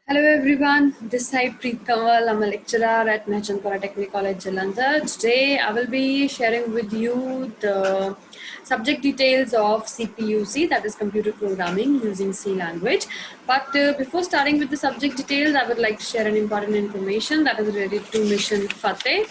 Hello everyone, this side Preet Kanwal. I'm a lecturer at Mehchan Polytechnic College, Jalandhar. Today I will be sharing with you the subject details of CPUC, that is computer programming using C language. But before starting with the subject details, I would like to share an important information that is related to Mission Fateh.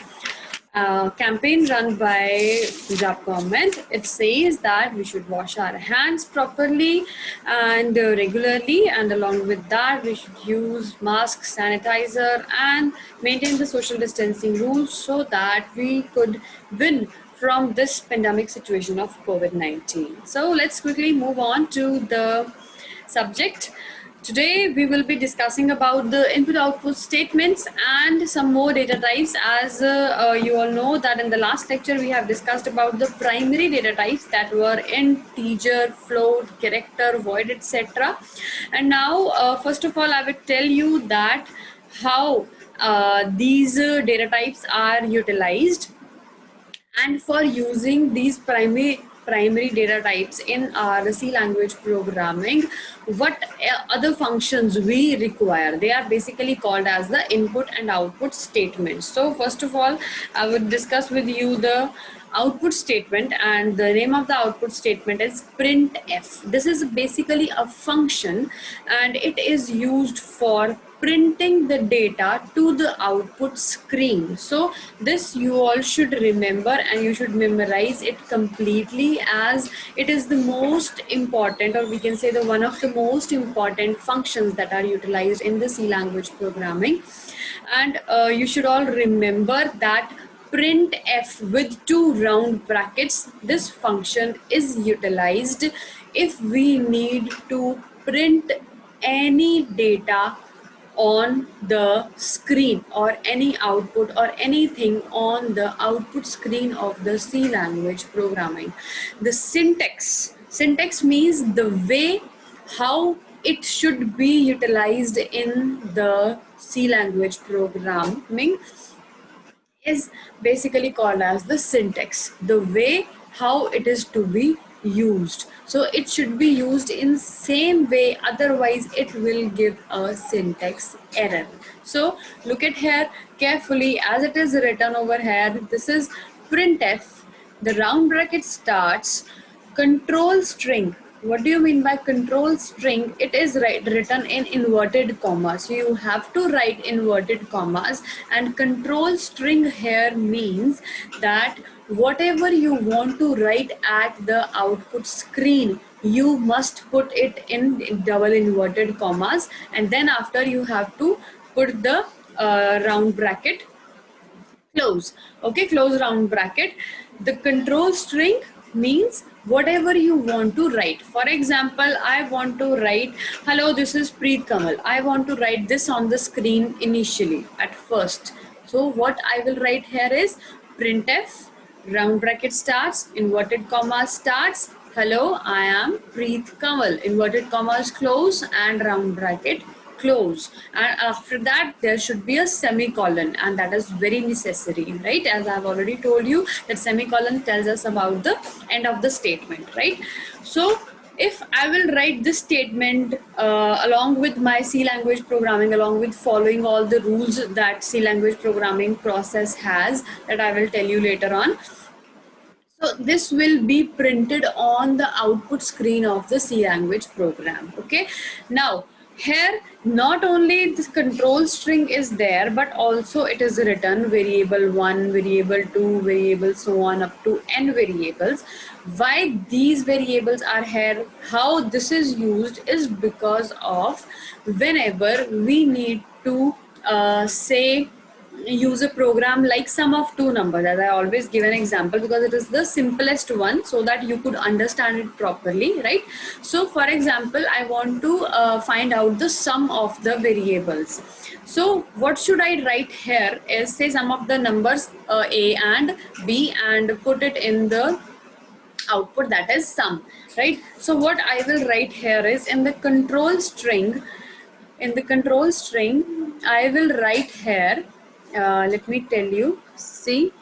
Campaign run by Punjab government. It says that we should wash our hands properly and regularly, and along with that we should use mask, sanitizer and maintain the social distancing rules so that we could win from this pandemic situation of COVID-19. So let's quickly move on to the subject. Today we will be discussing about the input-output statements and some more data types. As you all know that in the last lecture we have discussed about the primary data types that were integer, float, character, void, etc. And now first of all I will tell you that how these data types are utilized, and for using these primary data types in our C language programming, what other functions we require. They are basically called as the input and output statements. So first of all I would discuss with you the output statement, and the name of the output statement is printf. This is basically a function and it is used for printing the data to the output screen. So this you all should remember and you should memorize it completely, as it is the most important, or we can say the one of the most important functions that are utilized in the C language programming. And you should all remember that printf with two round brackets, this function is utilized if we need to print any data on the screen, or any output or anything on the output screen of the C language programming. The syntax means the way how it should be utilized in the C language programming is basically called as the syntax, the way how it is to be used. So it should be used in same way, otherwise it will give a syntax error. So look at here carefully as it is written over here. This is printf, the round bracket starts control string. What do you mean by control string? It is written in inverted commas. So you have to write inverted commas, and control string here means that whatever you want to write at the output screen, you must put it in double inverted commas, and then after you have to put the round bracket close. Okay, close round bracket. The control string means whatever you want to write. For example, I want to write hello, this is Preet Kamal. I want to write this on the screen initially at first. So what I will write here is printf, round bracket starts, inverted comma starts, hello, I am Preet Kamal, inverted commas close and round bracket close, and after that there should be a semicolon, and that is very necessary, right? As I've already told you that semicolon tells us about the end of the statement, right? So if I will write this statement along with my C language programming, along with following all the rules that C language programming process has, that I will tell you later on. So this will be printed on the output screen of the C language program. Okay. Now here not only this control string is there, but also it is written variable 1, variable 2, variable so on up to n variables. Why these variables are here, how this is used, is because of whenever we need to say use a program like sum of two numbers, as I always give an example because it is the simplest one so that you could understand it properly, right? So for example, I want to find out the sum of the variables. So what should I write here is, say, sum of the numbers a and b, and put it in the output, that is sum, right? So what I will write here is, in the control string, I will write here, let me tell you, see,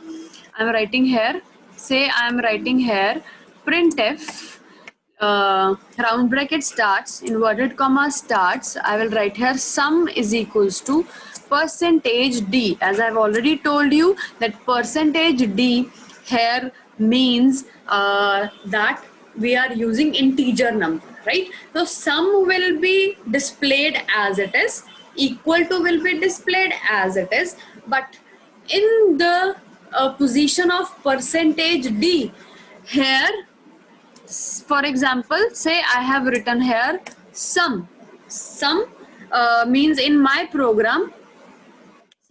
I'm writing here, say I'm writing here printf, round bracket starts, inverted comma starts, I will write here sum is equals to percentage D. As I've already told you that percentage D here means that we are using integer number, right? So sum will be displayed as it is, equal to will be displayed as it is, but in the position of percentage D, here, for example, say I have written here sum. Sum means in my program,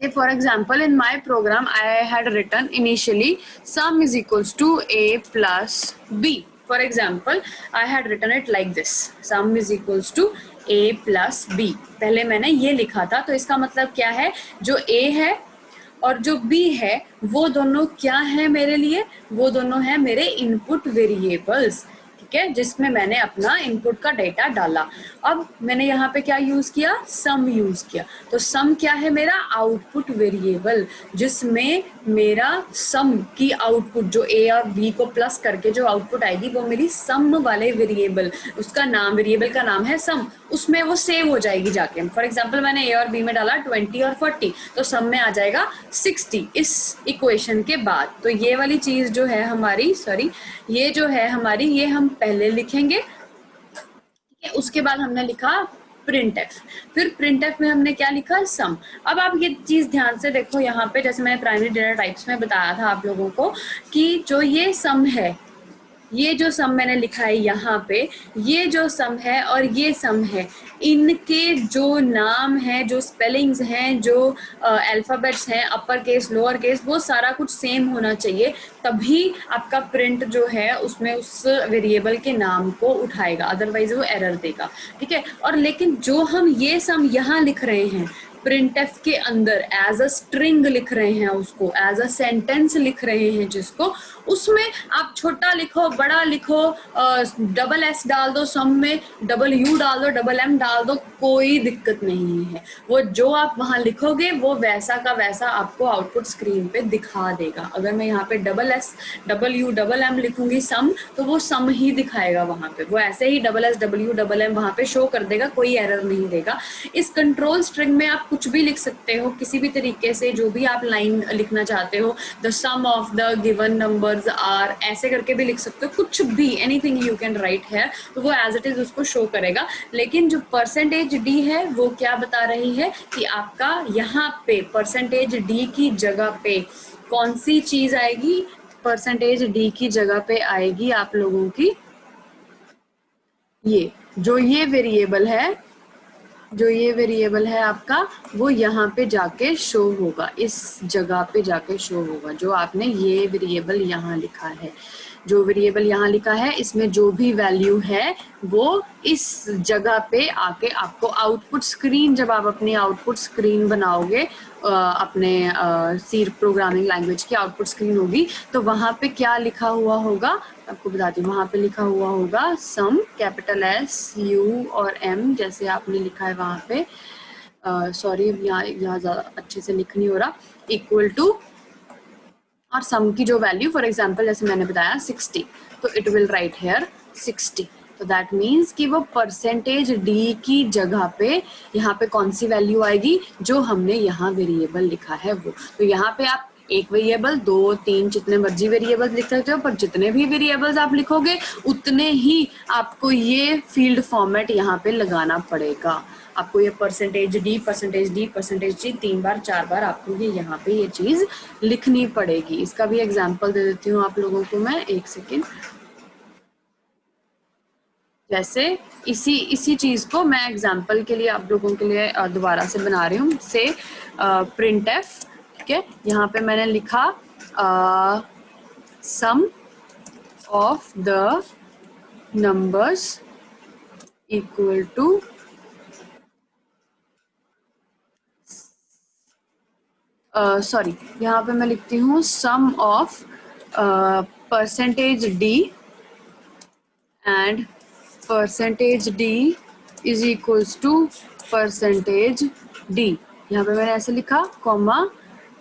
say for example in my program I had written initially sum is equals to a plus b. For example I had written it like this, sum is equals to a plus b. पहले मैंने ये लिखा था, तो इसका मतलब क्या है, जो a है और जो b है वो दोनों क्या है मेरे लिए, वो दोनों है मेरे इनपुट वेरिएबल्स, ठीक है, जिसमें मैंने अपना इनपुट का डेटा डाला. अब मैंने यहाँ पे क्या यूज किया, सम यूज किया. तो सम क्या है, मेरा आउटपुट वेरिएबल, जिसमें मेरा सम की आउटपुट जो ए और बी को प्लस करके जो आउटपुट आएगी वो मेरी सम वाले वेरिएबल, उसका नाम, वेरिएबल का नाम है सम, उसमें वो सेव हो जाएगी जाके. फॉर एग्जाम्पल मैंने ए और बी में डाला 20 और 40, तो सम में आ जाएगा 60 इस इक्वेशन के बाद. तो ये वाली चीज जो है हमारी, सॉरी, ये जो है हमारी, ये हम पहले लिखेंगे, ठीक है. उसके बाद हमने लिखा प्रिंट एफ, फिर प्रिंट एफ में हमने क्या लिखा, सम. अब आप ये चीज ध्यान से देखो, यहाँ पे जैसे मैंने प्राइमरी डेटा टाइप्स में बताया था आप लोगों को कि जो ये सम है, ये जो सम मैंने लिखा है यहाँ पे, ये जो सम है और ये सम है, इनके जो नाम है, जो स्पेलिंग्स हैं, जो अल्फ़ाबेट्स हैं, अपर केस लोअर केस, वो सारा कुछ सेम होना चाहिए, तभी आपका प्रिंट जो है उसमें उस वेरिएबल के नाम को उठाएगा, अदरवाइज वो एरर देगा, ठीक है. और लेकिन जो हम ये सम यहाँ लिख रहे हैं प्रिंट एफ के अंदर एज अ स्ट्रिंग लिख रहे हैं, उसको एज अ सेंटेंस लिख रहे हैं, जिसको उसमें आप छोटा लिखो बड़ा लिखो, डबल एस डाल दो सम में, डबल यू डाल दो, डबल एम डाल दो, कोई दिक्कत नहीं है. वो जो आप वहां लिखोगे वो वैसा का वैसा आपको आउटपुट स्क्रीन पे दिखा देगा. अगर मैं यहाँ पे double S double U double M लिखूंगी सम, तो वो सम ही दिखाएगा वहां पे, वो ऐसे ही double S double U double M वहां पे शो कर देगा, कोई एरर नहीं देगा. इस कंट्रोल स्ट्रिंग में आप कुछ भी लिख सकते हो, किसी भी तरीके से जो भी आप लाइन लिखना चाहते हो, the sum of the given numbers are, ऐसे करके भी लिख सकते हो, कुछ भी, anything you can write here, तो वो एज इट इज उसको शो करेगा. लेकिन जो परसेंटेज डी है वो क्या बता रही है कि आपका यहाँ पे परसेंटेज डी की जगह पे कौन सी चीज आएगी, परसेंटेज डी की जगह पे आएगी आप लोगों की ये जो ये वेरिएबल है, जो ये वेरिएबल है आपका, वो यहाँ पे जाके शो होगा, इस जगह पे जाके शो होगा, जो आपने ये वेरिएबल यहाँ लिखा है. जो वेरिएबल यहाँ लिखा है इसमें जो भी वैल्यू है वो इस जगह पे आके आपको आउटपुट स्क्रीन, जब आप अपनी आउटपुट स्क्रीन बनाओगे, अपने सी प्रोग्रामिंग लैंग्वेज की आउटपुट स्क्रीन होगी, तो वहाँ पे क्या लिखा हुआ होगा आपको बताती हूँ. वहाँ पे लिखा हुआ होगा सम, कैपिटल एस यू और एम, जैसे आपने लिखा है वहाँ पे, सॉरी यहाँ ज़्यादा अच्छे से लिख नहीं हो रहा, इक्वल टू और सम की जो वैल्यू, फॉर एग्जांपल जैसे मैंने बताया 60, तो इट विल राइट हेयर 60. तो दैट मीन्स कि वो परसेंटेज डी की जगह पे यहाँ पे कौन सी वैल्यू आएगी, जो हमने यहाँ वेरिएबल लिखा है वो. तो यहाँ पे आप एक वेरिएबल, दो, तीन, जितने मर्जी वेरिएबल्स लिख सकते हो, पर जितने भी वेरिएबल्स आप लिखोगे उतने ही आपको ये फील्ड फॉर्मेट यहाँ पे लगाना पड़ेगा. आपको ये percentage D, percentage D, percentage D 3 बार 4 बार आपको ये यहाँ पे ये चीज लिखनी पड़ेगी. इसका भी एग्जांपल दे देती हूँ आप लोगों को मैं, एक सेकेंड. जैसे इसी चीज को मैं एग्जांपल के लिए आप लोगों के लिए दोबारा से बना रही हूँ. से प्रिंट एफ, ठीक है, यहाँ पे मैंने लिखा sum of the numbers equal to, sorry यहाँ पे मैं लिखती हूँ sum of percentage D and percentage D is equals to percentage D. यहाँ पे मैंने ऐसे लिखा, कॉमा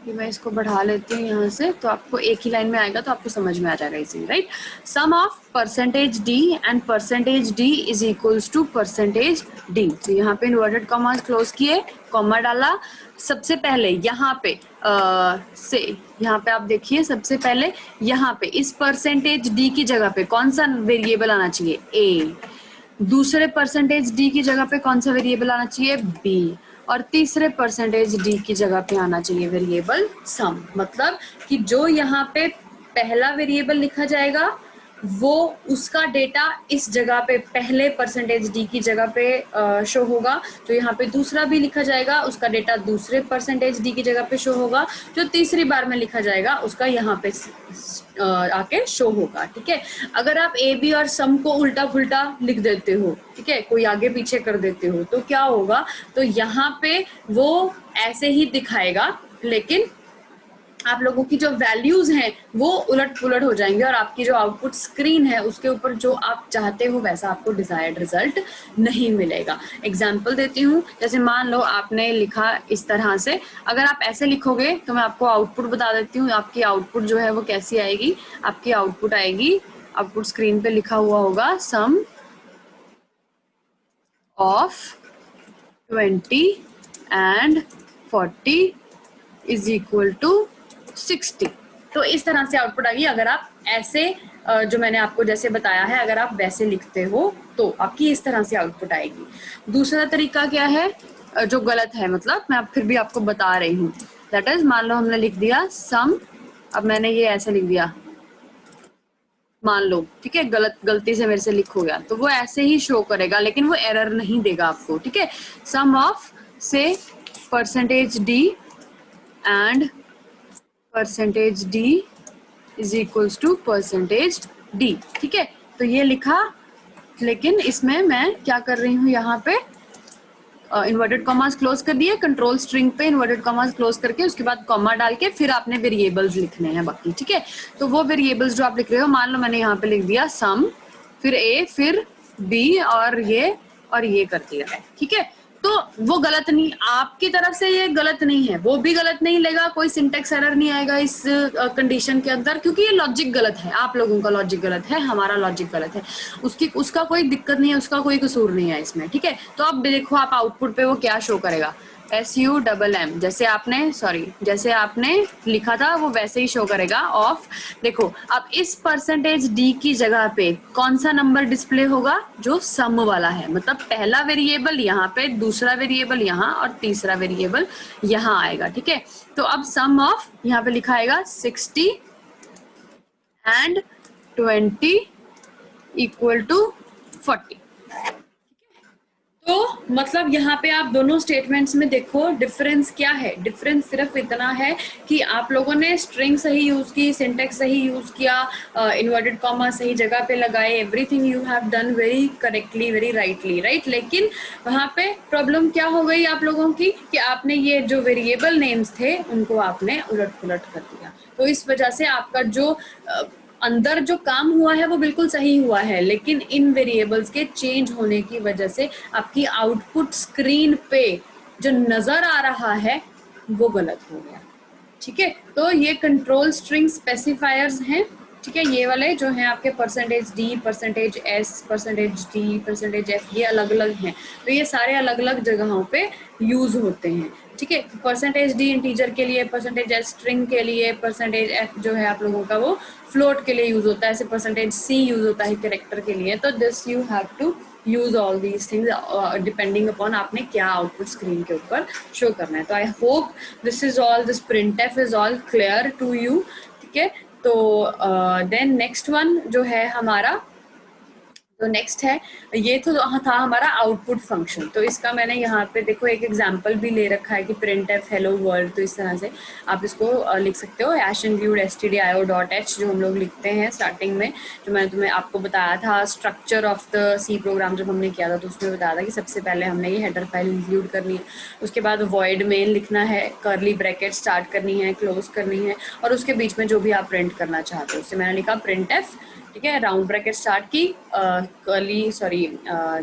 कि मैं इसको बढ़ा लेती हूँ यहाँ से, तो आपको एक ही लाइन में आएगा तो आपको समझ में आ जाएगा इसी, right. Sum of percentage D and percentage D is equals to percentage D. तो यहाँ पे इन्वर्टेड कॉमा क्लोज किए, कॉमा डाला। सबसे पहले यहाँ पे यहाँ पे आप देखिए, सबसे पहले यहाँ पे इस परसेंटेज डी की जगह पे कौन सा वेरिएबल आना चाहिए, ए। दूसरे परसेंटेज डी की जगह पे कौन सा वेरिएबल आना चाहिए, बी। और तीसरे परसेंटेज डी की जगह पे आना चाहिए वेरिएबल सम। मतलब कि जो यहाँ पे पहला वेरिएबल लिखा जाएगा वो उसका डेटा इस जगह पे पहले परसेंटेज डी की जगह पे शो होगा। जो यहाँ पे दूसरा भी लिखा जाएगा उसका डेटा दूसरे परसेंटेज डी की जगह पे शो होगा। जो तीसरी बार में लिखा जाएगा उसका यहाँ पे आके शो होगा, ठीक है। अगर आप ए बी और सम को उल्टा पुल्टा लिख देते हो, ठीक है, कोई आगे पीछे कर देते हो, तो क्या होगा, तो यहाँ पे वो ऐसे ही दिखाएगा, लेकिन आप लोगों की जो वैल्यूज हैं वो उलट पुलट हो जाएंगे और आपकी जो आउटपुट स्क्रीन है उसके ऊपर जो आप चाहते हो वैसा आपको डिजायर्ड रिजल्ट नहीं मिलेगा। एग्जांपल देती हूँ, जैसे मान लो आपने लिखा इस तरह से, अगर आप ऐसे लिखोगे तो मैं आपको आउटपुट बता देती हूँ। आपकी आउटपुट जो है वो कैसी आएगी, आपकी आउटपुट आएगी, आउटपुट स्क्रीन पे लिखा हुआ होगा sum of 20 and 40 is equal to 60। तो इस तरह से आउटपुट आएगी। अगर आप ऐसे जो मैंने आपको जैसे बताया है, अगर आप वैसे लिखते हो तो आपकी इस तरह से आउटपुट आएगी। दूसरा तरीका क्या है जो गलत है, मतलब मैं फिर भी आपको बता रही हूँ। दैट इज, मान लो हमने लिख दिया सम, अब मैंने ये ऐसे लिख दिया, मान लो, ठीक है, गलती से मेरे से लिख हो गया, तो वो ऐसे ही शो करेगा लेकिन वो एरर नहीं देगा आपको, ठीक है। सम ऑफ से percentage D and percentage D is equals to percentage D, ठीक है। तो ये लिखा, लेकिन इसमें मैं क्या कर रही हूँ, यहाँ पे इन्वर्टेड कॉमास क्लोज कर दिए, कंट्रोल स्ट्रिंग पे इन्वर्टेड कॉमास क्लोज करके उसके बाद कॉमा डाल के फिर आपने वेरिएबल्स लिखने हैं बाकी, ठीक है। तो वो वेरिएबल्स जो आप लिख रहे हो, मान लो मैंने यहाँ पे लिख दिया सम, फिर ए, फिर बी और ये कर दिया है, ठीक है। तो वो गलत नहीं, आपकी तरफ से ये गलत नहीं है, वो भी गलत नहीं लेगा, कोई सिंटेक्स एरर नहीं आएगा इस कंडीशन के अंदर, क्योंकि ये लॉजिक गलत है, आप लोगों का लॉजिक गलत है, हमारा लॉजिक गलत है, उसका कोई दिक्कत नहीं है, उसका कोई कसूर नहीं है इसमें, ठीक है। तो अब देखो आप आउटपुट पे वो क्या शो करेगा, SUMM, जैसे आपने लिखा था वो वैसे ही शो करेगा ऑफ। देखो अब इस परसेंटेज डी की जगह पे कौन सा नंबर डिस्प्ले होगा, जो सम वाला है, मतलब पहला वेरिएबल यहाँ पे, दूसरा वेरिएबल यहाँ और तीसरा वेरिएबल यहाँ आएगा, ठीक है। तो अब सम ऑफ यहाँ पे लिखा आएगा 60 एंड 20 इक्वल टू 40। तो मतलब यहाँ पे आप दोनों स्टेटमेंट्स में देखो डिफरेंस क्या है। डिफरेंस सिर्फ इतना है कि आप लोगों ने स्ट्रिंग सही यूज की, सिंटेक्स सही यूज किया, इन्वर्टेड कॉमा सही जगह पे लगाए, everything you have done very correctly, very rightly, right. लेकिन वहाँ पे प्रॉब्लम क्या हो गई आप लोगों की, कि आपने ये जो वेरिएबल नेम्स थे उनको आपने उलट पुलट कर दिया। तो इस वजह से आपका जो अंदर जो काम हुआ है वो बिल्कुल सही हुआ है, लेकिन इन वेरिएबल्स के चेंज होने की वजह से आपकी आउटपुट स्क्रीन पे जो नजर आ रहा है वो गलत हो गया, ठीक है। तो ये कंट्रोल स्ट्रिंग स्पेसिफायर्स हैं, ठीक है। ये वाले जो हैं आपके percentage D, percentage S, percentage D, percentage F, ये अलग अलग हैं। तो ये सारे अलग अलग जगहों पे यूज होते हैं, ठीक है। परसेंटेज डी इंटीजर के लिए, परसेंटेज एस स्ट्रिंग के लिए, परसेंटेज एफ जो है आप लोगों का वो फ्लोट के लिए यूज होता है, ऐसे परसेंटेज सी यूज होता है कैरेक्टर के लिए। तो this you have to use all these things depending upon आपने क्या आउटपुट स्क्रीन के ऊपर शो करना है। तो I hope this is all, this printf is all clear to you, ठीक है। तो देन नेक्स्ट वन जो है हमारा, तो नेक्स्ट है, ये तो था हमारा आउटपुट फंक्शन। तो इसका मैंने यहाँ पे देखो एक एग्जांपल भी ले रखा है कि printf hello world। तो इस तरह से आप इसको लिख सकते हो, #stdio.h जो हम लोग लिखते हैं स्टार्टिंग में, जो मैंने तुम्हें आपको बताया था structure of the C program जब हमने किया था, तो उसमें बताया था कि सबसे पहले हमने ये हेडर फाइल इंक्लूड करनी है, उसके बाद वॉइड मेन लिखना है, कर्ली ब्रैकेट स्टार्ट करनी है, क्लोज करनी है, और उसके बीच में जो भी आप प्रिंट करना चाहते हो। उससे मैंने लिखा printf ठीक है, राउंड ब्रैकेट स्टार्ट की,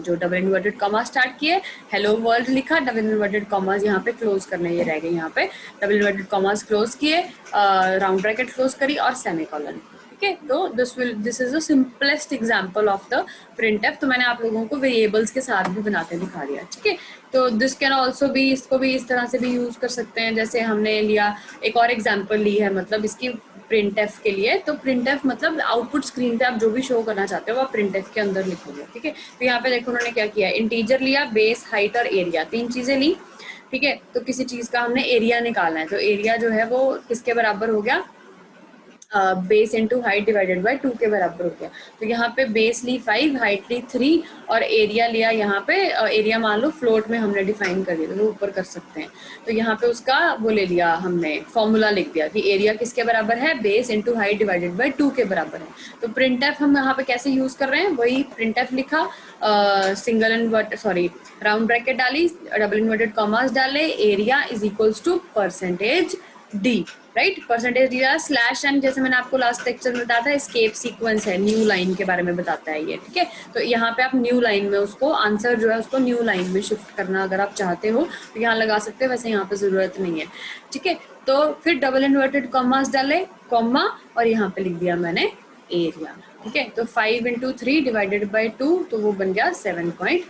जो डबल इन्वर्टेड कॉमा स्टार्ट किए, हेलो वर्ल्ड लिखा, डबल इन्वर्टेड कॉमास यहाँ पे क्लोज करने ये रह गए, यहाँ पे डबल इन्वर्टेड कॉमास क्लोज किए, राउंड ब्रैकेट क्लोज करी और सेमीकोलन। ठीक है, तो this is the simplest example of the printf. तो मैंने आप लोगों को वेरिएबल्स के साथ भी बनाते दिखा दिया। ठीक है, तो दिस कैन ऑल्सो भी, इसको भी इस तरह से भी यूज कर सकते हैं। जैसे हमने लिया एक और एग्जांपल ली है, मतलब इसकी प्रिंटफ के लिए, तो प्रिंटफ मतलब आउटपुट स्क्रीन पे आप जो भी शो करना चाहते हो वो प्रिंटफ के अंदर लिखोगे। ठीक है, तो यहाँ पे देखो उन्होंने क्या किया, इंटीजर लिया, बेस, हाइट और एरिया, 3 चीजें ली। ठीक है, तो किसी चीज का हमने एरिया निकालना है, तो एरिया जो है वो किसके बराबर हो गया, base into height divided by 2 के बराबर हो गया। तो यहाँ पे बेस ली 5, हाइट ली 3 और एरिया लिया, यहाँ पे एरिया मान लो फ्लोट में हमने डिफाइन कर दिया, तो वो ऊपर कर सकते हैं। तो यहाँ पे उसका वो ले लिया हमने, फॉर्मूला लिख दिया कि एरिया किसके बराबर है, base into height divided by 2 के बराबर है। तो प्रिंटफ हम यहाँ पे कैसे यूज कर रहे हैं, वही प्रिंटफ लिखा, राउंड ब्रैकेट डाली, डबल इन्वर्टेड कॉमास डाले, area is equals to percentage D, right, percentage D slash N, जैसे मैंने आपको लास्ट लेक्चर में बताया था, एस्केप सीक्वेंस है, न्यू लाइन के बारे में बताता है ये। ठीक है, तो यहाँ पे आप न्यू लाइन में उसको आंसर जो है उसको न्यू लाइन में शिफ्ट करना अगर आप चाहते हो तो यहाँ लगा सकते हो, वैसे यहाँ पे जरूरत नहीं है। ठीक है, तो फिर डबल इन्वर्टेड कॉमास डाले, कॉमा, और यहाँ पे लिख दिया मैंने एरिया। ठीक है, तो 5 इंटू 3 डिवाइडेड बाई 2, तो वो बन गया 7.5।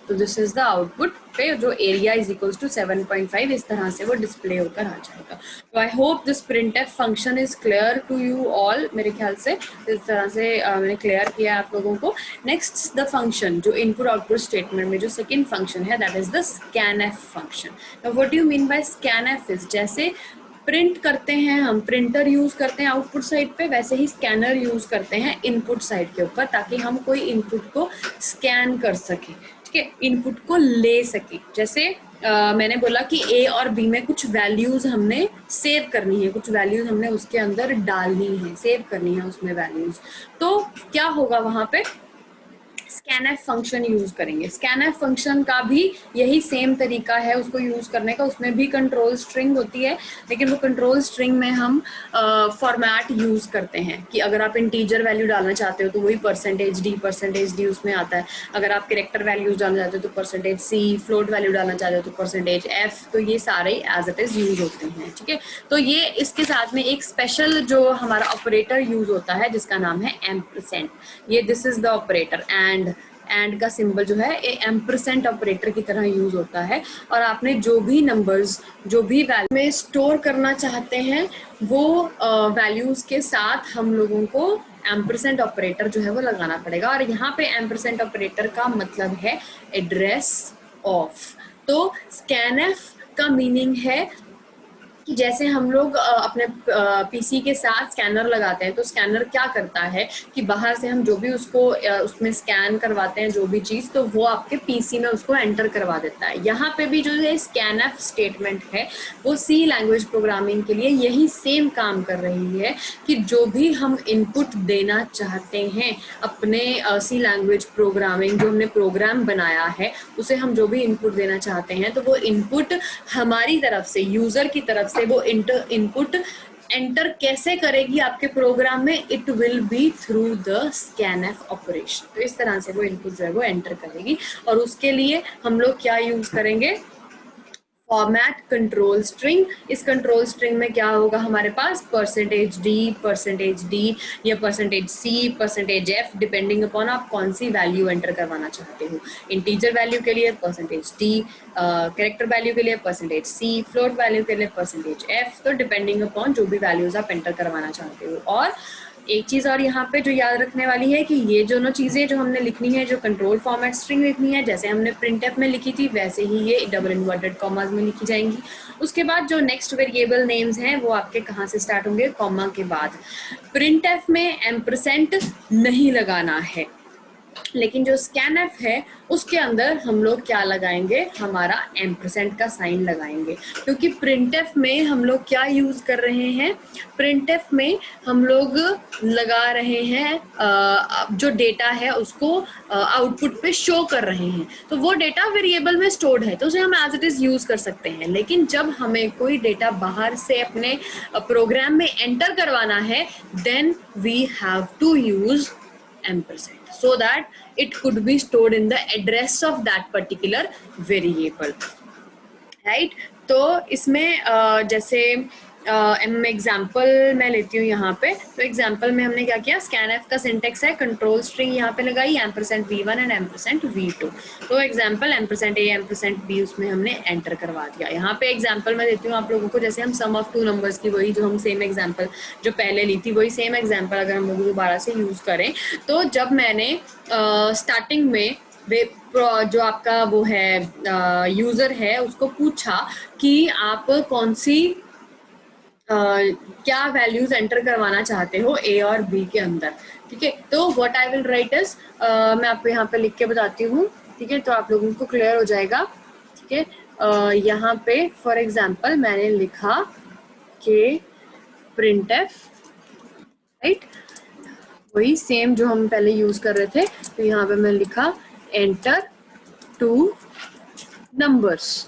तो दिस इज द आउटपुट पे जो एरिया इज इक्वल्स टू 7.5, इस तरह से वो डिस्प्ले होकर आ जाएगा। तो I hope this printf function is clear to you all. मेरे ख्याल से इस तरह से मैंने क्लियर किया आप लोगों को। नेक्स्ट द फंक्शन जो इनपुट आउटपुट स्टेटमेंट में जो सेकेंड फंक्शन है, that is the scanf function. Now what do you mean by scanf is, जैसे प्रिंट करते हैं हम, प्रिंटर यूज करते हैं आउटपुट साइड पे, वैसे ही स्कैनर यूज करते हैं इनपुट साइड के ऊपर, ताकि हम कोई इनपुट को स्कैन कर सके। ठीक है, इनपुट को ले सके। जैसे मैंने बोला कि ए और बी में कुछ वैल्यूज हमने सेव करनी है, कुछ वैल्यूज हमने उसके अंदर डालनी है, सेव करनी है उसमें वैल्यूज, तो क्या होगा वहां पे, स्कैनएफ फंक्शन यूज करेंगे। स्कैनएफ फंक्शन का भी यही सेम तरीका है उसको यूज करने का, उसमें भी कंट्रोल स्ट्रिंग होती है, लेकिन वो कंट्रोल स्ट्रिंग में हम फॉर्मेट यूज करते हैं कि अगर आप इंटीजर वैल्यू डालना चाहते हो तो वही परसेंटेज डी उसमें आता है। अगर आप कैरेक्टर वैल्यूज डालना चाहते हो तो परसेंटेज सी, फ्लोट वैल्यू डालना चाहते हो तो परसेंटेज एफ, तो ये सारे एज इट इज यूज होते हैं। ठीक है, तो ये इसके साथ में एक स्पेशल जो हमारा ऑपरेटर यूज होता है जिसका नाम है एम्परसेंड। ये this is the operator, and का सिंबल जो है एम्परसेंट ऑपरेटर की तरह यूज होता है। और आपने जो भी नंबर्स, जो भी वैल्यू में स्टोर करना चाहते हैं वो वैल्यूज के साथ हम लोगों को एम्परसेंट ऑपरेटर जो है वो लगाना पड़ेगा। और यहाँ पे एम्परसेंट ऑपरेटर का मतलब है एड्रेस ऑफ। तो स्कैनएफ का मीनिंग है कि जैसे हम लोग अपने पीसी के साथ स्कैनर लगाते हैं, तो स्कैनर क्या करता है कि बाहर से हम जो भी उसको उसमें स्कैन करवाते हैं जो भी चीज़, तो वो आपके पीसी में उसको एंटर करवा देता है। यहाँ पे भी जो है स्कैनएफ स्टेटमेंट है वो सी लैंग्वेज प्रोग्रामिंग के लिए यही सेम काम कर रही है कि जो भी हम इनपुट देना चाहते हैं अपने सी लैंग्वेज प्रोग्रामिंग, जो हमने प्रोग्राम बनाया है उसे हम जो भी इनपुट देना चाहते हैं, तो वो इनपुट हमारी तरफ से, यूजर की तरफ से वो इनपुट एंटर कैसे करेगी आपके प्रोग्राम में, it will be through the scanf operation. तो इस तरह से वो इनपुट जो है वो एंटर करेगी। और उसके लिए हम लोग क्या यूज करेंगे, फॉर्मेट कंट्रोल स्ट्रिंग। इस कंट्रोल स्ट्रिंग में क्या होगा हमारे पास, परसेंटेज डी या परसेंटेज सी, परसेंटेज एफ, डिपेंडिंग अपॉन आप कौन सी वैल्यू एंटर करवाना चाहते हो। इंटीजर वैल्यू के लिए परसेंटेज डी, कैरेक्टर वैल्यू के लिए परसेंटेज सी, फ्लोट वैल्यू के लिए परसेंटेज एफ, तो डिपेंडिंग अपॉन जो भी वैल्यूज आप एंटर करवाना चाहते हो। और एक चीज और यहाँ पे जो याद रखने वाली है कि ये दोनों चीजें जो हमने लिखनी है, जो कंट्रोल फॉर्मेट स्ट्रिंग लिखनी है, जैसे हमने प्रिंटएफ में लिखी थी वैसे ही ये डबल इन्वर्टेड कॉमास में लिखी जाएंगी। उसके बाद जो नेक्स्ट वेरिएबल नेम्स हैं वो आपके कहाँ से स्टार्ट होंगे, कॉमा के बाद। प्रिंटएफ में एम्परसेंट नहीं लगाना है, लेकिन जो स्कैनएफ है उसके अंदर हम लोग क्या लगाएंगे, हमारा एम्परसेंड का साइन लगाएंगे, क्योंकि प्रिंटफ में हम लोग क्या यूज कर रहे हैं, प्रिंटफ में हम लोग लगा रहे हैं जो डेटा है उसको आउटपुट पे शो कर रहे हैं, तो वो डेटा वेरिएबल में स्टोर्ड है तो उसे हम एज इट इज यूज कर सकते हैं। लेकिन जब हमें कोई डेटा बाहर से अपने प्रोग्राम में एंटर करवाना है, then we have to use ampersand so that it could be stored in the address of that particular variable, right? तो इसमें जैसे एग्जाम्पल मैं लेती हूँ यहाँ पे, तो एग्जाम्पल में हमने क्या किया, स्कैनएफ का सिंटेक्स है, कंट्रोल स्ट्रिंग यहाँ पे लगाई ampersand v1 and ampersand v2, तो example ampersand a ampersand b उसमें हमने एंटर करवा दिया। यहाँ पे एग्जाम्पल मैं देती हूँ आप लोगों को, जैसे हम सम ऑफ टू नंबर्स की, वही जो हम सेम एग्जाम्पल जो पहले ली थी वही सेम एग्जाम्पल अगर हम लोग दोबारा से यूज करें, तो जब मैंने स्टार्टिंग में जो आपका वो है यूजर है उसको पूछा कि आप कौन सी क्या वैल्यूज एंटर करवाना चाहते हो ए और बी के अंदर, ठीक है, तो what I will right is, मैं आपको यहाँ पे लिख के बताती हूँ, ठीक है, तो आप लोगों को क्लियर हो जाएगा, ठीक है। यहाँ पे फॉर एग्जांपल मैंने लिखा कि printf, राइट, वही सेम जो हम पहले यूज कर रहे थे, तो यहाँ पे मैं लिखा एंटर टू नंबर्स,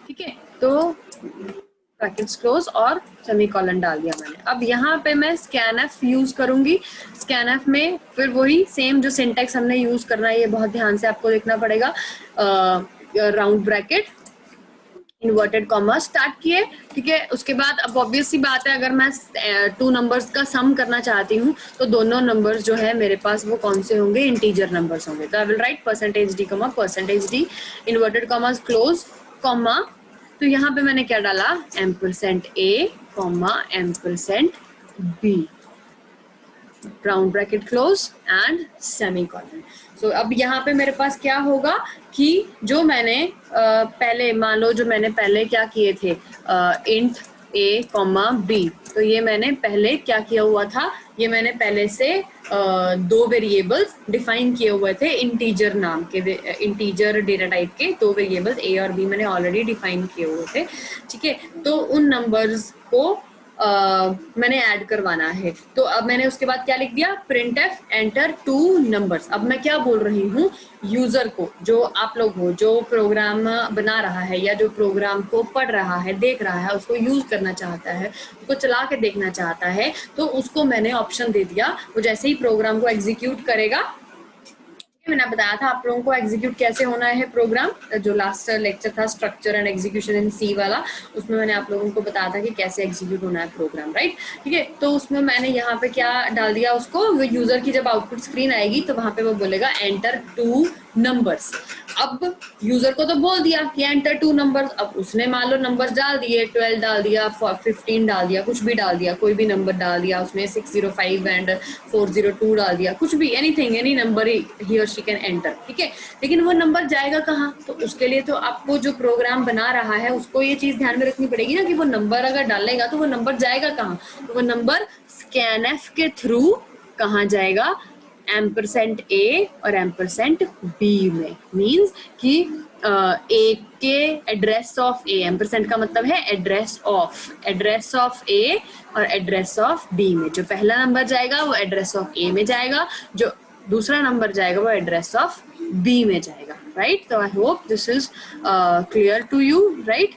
ठीक है, तो ब्रैकेट्स क्लोज और सेमीकोलन डाल दिया मैंने। अब यहाँ पे मैं स्कैनएफ यूज करूंगी, स्कैनएफ में फिर वही सेम जो सिंटेक्स हमने यूज करना है, ये बहुत ध्यान से आपको देखना पड़ेगा, round bracket inverted comma start किए, ठीक है, उसके बाद अब ऑब्वियस सी बात है, अगर मैं टू नंबर्स का सम करना चाहती हूँ तो दोनों नंबर्स जो है मेरे पास वो कौन से होंगे, इंटीजर नंबर्स होंगे, तो I will write percentage D inverted commas close comma, तो यहाँ पे मैंने क्या डाला, ampersand A comma ampersand B, round bracket close and semicolon. So अब यहाँ पे मेरे पास क्या होगा कि जो मैंने पहले, मान लो जो मैंने पहले क्या किए थे, इंट ए कॉमा बी, तो ये मैंने पहले क्या किया हुआ था, ये मैंने पहले से दो वेरिएबल्स डिफाइन किए हुए थे, इंटीजर नाम के, इंटीजर डेटा टाइप के दो वेरिएबल्स ए और बी मैंने ऑलरेडी डिफाइन किए हुए थे, ठीक है, तो उन नंबर्स को मैंने ऐड करवाना है, तो अब मैंने उसके बाद क्या लिख दिया, printf एंटर टू नंबर्स। अब मैं क्या बोल रही हूँ, यूजर को, जो आप लोग हो, जो प्रोग्राम बना रहा है या जो प्रोग्राम को पढ़ रहा है, देख रहा है, उसको यूज करना चाहता है, उसको चला के देखना चाहता है, तो उसको मैंने ऑप्शन दे दिया, वो जैसे ही प्रोग्राम को एग्जीक्यूट करेगा, मैंने बताया था आप लोगों को एग्जीक्यूट कैसे होना है प्रोग्राम, जो लास्ट लेक्चर था स्ट्रक्चर एंड एग्जीक्यूशन इन सी वाला, उसमें मैंने आप लोगों को बताया था कि कैसे एग्जीक्यूट होना है प्रोग्राम, राइट, ठीक है, तो उसमें मैंने यहाँ पे क्या डाल दिया उसको, यूजर की जब आउटपुट स्क्रीन आएगी तो वहां पे वो बोलेगा एंटर टू नंबर्स। अब यूजर को तो बोल दिया कि एंटर टू नंबर्स, अब उसने मान लो नंबर्स डाल दिए, 12 डाल दिया, 15 डाल दिया, कुछ भी डाल दिया, कोई भी नंबर डाल दिया, उसने 605 एंड 402 डाल दिया, कुछ भी, एनीथिंग, एनी नंबर ही और शी कैन एंटर, ठीक है, लेकिन वो नंबर जाएगा कहाँ, तो उसके लिए तो आपको जो प्रोग्राम बना रहा है उसको ये चीज ध्यान में रखनी पड़ेगी ना कि वो नंबर अगर डालेगा तो वो नंबर जाएगा कहाँ, तो वो नंबर स्कैनएफ के थ्रू कहाँ जाएगा, एम्परसेंड ए और एम्परसेंड बी में, मीन्स कि ए के एड्रेस ऑफ ए, एम्परसेंड का मतलब है एड्रेस ऑफ ए और एड्रेस ऑफ बी में, जो पहला नंबर जाएगा वो एड्रेस ऑफ ए में जाएगा, जो दूसरा नंबर जाएगा वो एड्रेस ऑफ बी में जाएगा, राइट, तो I hope this is clear to you, right.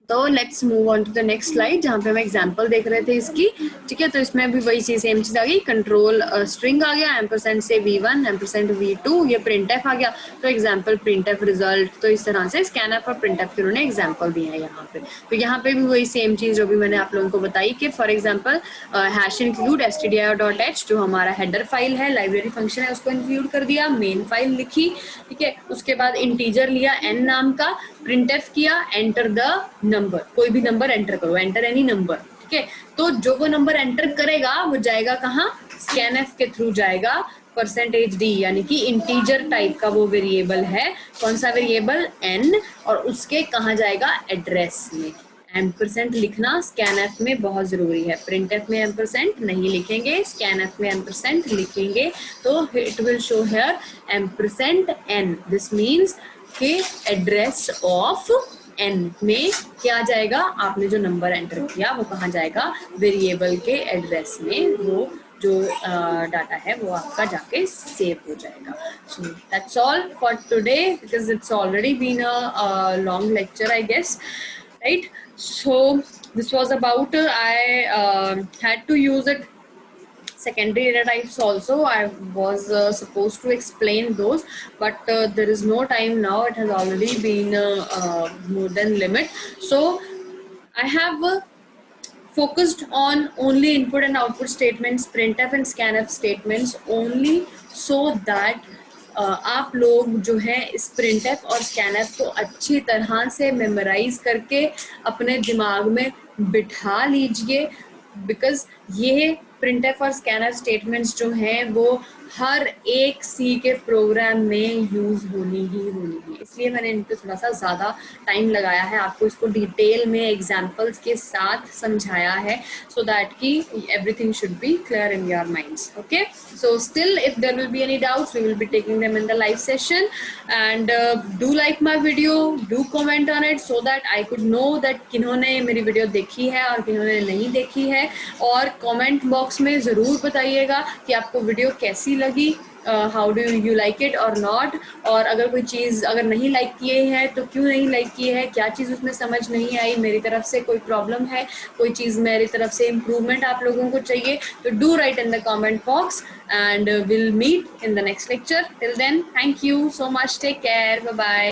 तो let's move on to the next slide, जहाँ पे हम एग्जांपल देख रहे थे इसकी, ठीक है, तो इसमें भी वही चीज, सेम चीज आ गई, कंट्रोल स्ट्रिंग आ गया, एम्परसेंड से v1 एम्परसेंड v2, ये printf आ गया, तो एग्जांपल printf रिजल्ट, तो इस तरह से स्कैनएफ और printf के उन्होंने एग्जांपल दिए हैं यहाँ पे, तो यहाँ पे भी वही सेम चीज जो भी मैंने आप लोगों को बताई कि for example hash include stdio.h जो हमारा हेडर फाइल है, लाइब्रेरी फंक्शन है, उसको इंक्लूड कर दिया, मेन फाइल लिखी, ठीक है, उसके बाद इंटीजर लिया n नाम का, printf किया, एंटर द नंबर, कोई भी नंबर एंटर करो, एंटर एनी नंबर, ठीक है, तो जो वो नंबर एंटर करेगा वो जाएगा कहाँ, स्कैनएफ के थ्रू जाएगा परसेंटेज डी, यानी कि इंटीजर टाइप का वो वेरिएबल है, कौन सा वेरिएबल, n, और उसके कहाँ जाएगा, एड्रेस में, एम्परसेंट लिखना स्कैन एफ में बहुत ज़रूरी है। प्रिंट एफ में एम्परसेंट नहीं लिखेंगे, स्कैन एफ में एम्परसेंट लिखेंगे, तो it will show here ampersand N. This means कि एड्रेस ऑफ एन में क्या जाएगा, आपने जो नंबर एंटर किया वो कहाँ जाएगा, वेरिएबल के एड्रेस में वो जो डाटा है वो आपका जाके सेव हो जाएगा। So that's all for today because it's already been a long lecture I guess, right? So this was about I had to use it secondary data types also. I was supposed to explain those, but there is no time now, it has already been more than limit. So I have focused on only input and output statements, printf and scanf statements only, so that आप लोग जो है इस printf और scanf को अच्छी तरह से मेमोराइज करके अपने दिमाग में बिठा लीजिए, बिकॉज ये printf और scanf स्टेटमेंट्स जो हैं वो हर एक सी के प्रोग्राम में यूज होनी ही होनी है, इसलिए मैंने इन पर थोड़ा सा ज़्यादा टाइम लगाया है, आपको इसको डिटेल में एग्जाम्पल्स के साथ समझाया है, सो दैट कि everything should be clear in your minds. Okay, so still if there will be any doubts we will be taking them in the live session, and do like my video, do comment on it, so that I could know that किन्होंने मेरी video देखी है और किन्होंने नहीं देखी है, और comment box में ज़रूर बताइएगा कि आपको वीडियो कैसी लगी, how do you like it और नॉट, और अगर कोई चीज़ अगर नहीं लाइक किए हैं तो क्यों नहीं लाइक किए हैं, क्या चीज़ उसमें समझ नहीं आई, मेरी तरफ से कोई प्रॉब्लम है, कोई चीज़ मेरी तरफ से इम्प्रूवमेंट आप लोगों को चाहिए, तो do write in the comment box, and will meet in the next lecture. Till then, thank you so much, take care, bye bye.